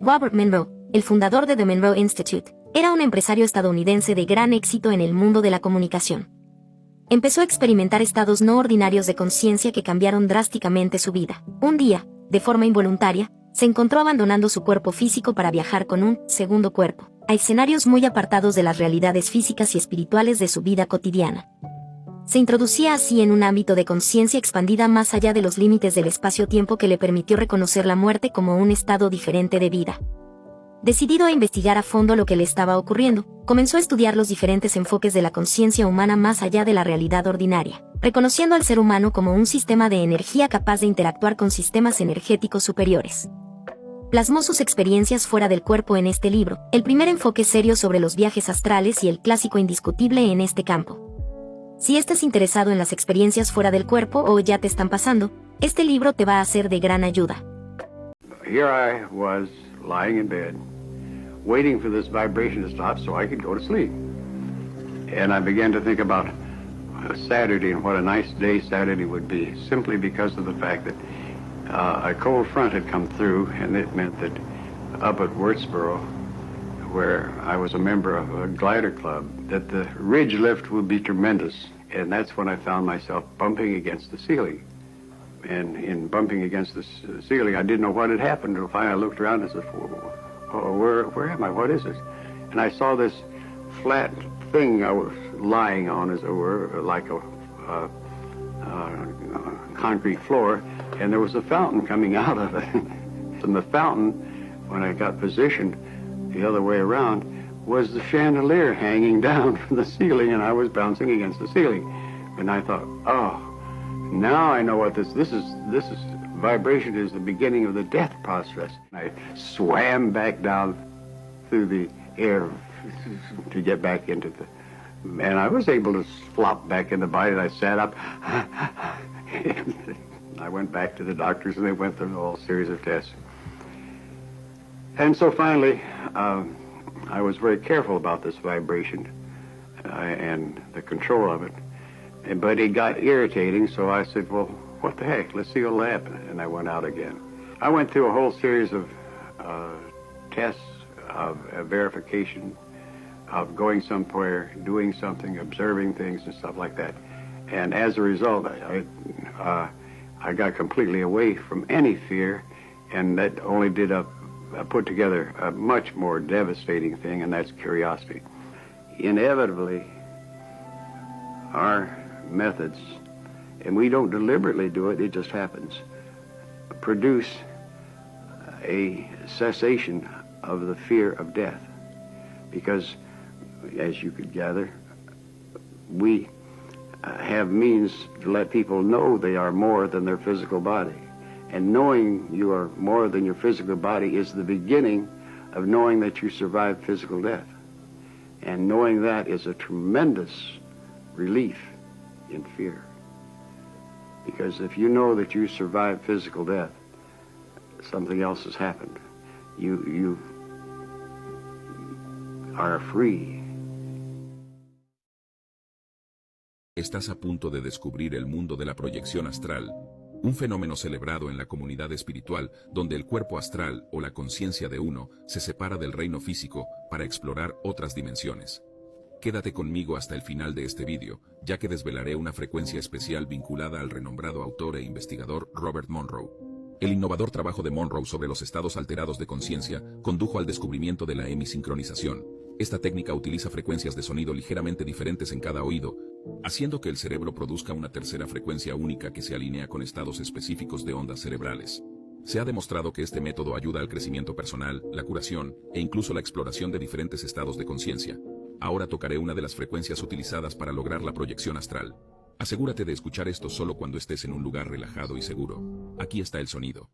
Robert Monroe, el fundador de The Monroe Institute, era un empresario estadounidense de gran éxito en el mundo de la comunicación. Empezó a experimentar estados no ordinarios de conciencia que cambiaron drásticamente su vida. Un día, de forma involuntaria, se encontró abandonando su cuerpo físico para viajar con un segundo cuerpo, a escenarios muy apartados de las realidades físicas y espirituales de su vida cotidiana. Se introducía así en un ámbito de conciencia expandida más allá de los límites del espacio-tiempo que le permitió reconocer la muerte como un estado diferente de vida. Decidido a investigar a fondo lo que le estaba ocurriendo, comenzó a estudiar los diferentes enfoques de la conciencia humana más allá de la realidad ordinaria, reconociendo al ser humano como un sistema de energía capaz de interactuar con sistemas energéticos superiores. Plasmó sus experiencias fuera del cuerpo en este libro, el primer enfoque serio sobre los viajes astrales y el clásico indiscutible en este campo. Si estás interesado en las experiencias fuera del cuerpo o ya te están pasando, este libro te va a ser de gran ayuda. Here I was, lying in bed, waiting for this vibration to stop so I could go to sleep. And I began to think about Saturday and what a nice day Saturday would be, simply because of the fact that a cold front had come through, and it meant that up at Wurtsboro, where I was a member of a glider club, that the ridge lift would be tremendous. And that's when I found myself bumping against the ceiling. And in bumping against the ceiling, I didn't know what had happened until finally I looked around and said, oh, where am I? What is this? And I saw this flat thing I was lying on, as it were, like a concrete floor, and there was a fountain coming out of it. And the fountain, when I got positioned the other way around, was the chandelier hanging down from the ceiling, and I was bouncing against the ceiling. And I thought, oh, now I know what this is vibration is the beginning of the death process. I swam back down through the air to get back into the, and I was able to flop back in the body, and I sat up. I went back to the doctors, and they went through a whole series of tests. And so finally, I was very careful about this vibration and the control of it. But it got irritating, so I said, well, what the heck? Let's see what'll happen. And I went out again. I went through a whole series of tests, of verification, of going somewhere, doing something, observing things and stuff like that. And as a result, I got completely away from any fear, and that only did put together a much more devastating thing, and that's curiosity. Inevitably, our methods, and we don't deliberately do it, it just happens, produce a cessation of the fear of death. Because, as you could gather, we have means to let people know they are more than their physical body. And knowing you are more than your physical body is the beginning of knowing that you survived physical death. And knowing that is a tremendous relief in fear. Because if you know that you survived physical death, something else has happened. You are free. Estás a punto de descubrir el mundo de la proyección astral, un fenómeno celebrado en la comunidad espiritual donde el cuerpo astral o la conciencia de uno se separa del reino físico para explorar otras dimensiones. Quédate conmigo hasta el final de este vídeo, ya que desvelaré una frecuencia especial vinculada al renombrado autor e investigador Robert Monroe. El innovador trabajo de Monroe sobre los estados alterados de conciencia condujo al descubrimiento de la hemisincronización. Esta técnica utiliza frecuencias de sonido ligeramente diferentes en cada oído, haciendo que el cerebro produzca una tercera frecuencia única que se alinea con estados específicos de ondas cerebrales. Se ha demostrado que este método ayuda al crecimiento personal, la curación e incluso la exploración de diferentes estados de conciencia. Ahora tocaré una de las frecuencias utilizadas para lograr la proyección astral. Asegúrate de escuchar esto solo cuando estés en un lugar relajado y seguro. Aquí está el sonido.